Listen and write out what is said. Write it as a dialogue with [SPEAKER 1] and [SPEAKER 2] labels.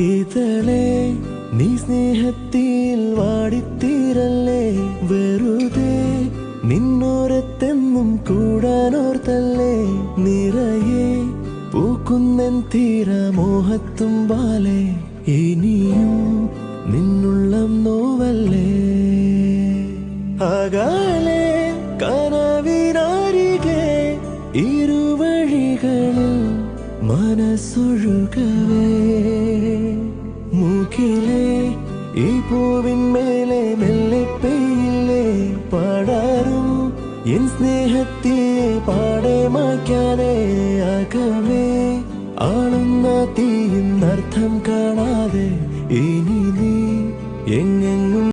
[SPEAKER 1] ഇതളേ നീ സ്നേഹത്തിൽ വാടിത്തീരല്ലേ, വെറുതെ നിന്നോരത്തെന്നും കൂടാനോർത്തല്ലേ, നിറയെ പൂക്കുന്നൻ തീരമോഹത്തുമ്പാലെ, ഇനിയും നിന്നുള്ളം നോവല്ലേ. അകലെ കനവിനരികെ ഇരുവഴികളിൽ മനസ്സൊഴുകവേ, മൂക്കിലെ ഈ പൂവിന്മേലെ മെല്ലെ പെയ്യില്ലേ, പടരും എൻ സ്നേഹത്തിയെ പാടെ മായ്ക്കാതെ, അകമേ ആളുന്ന തീയിന്നർത്ഥം കാണാതെ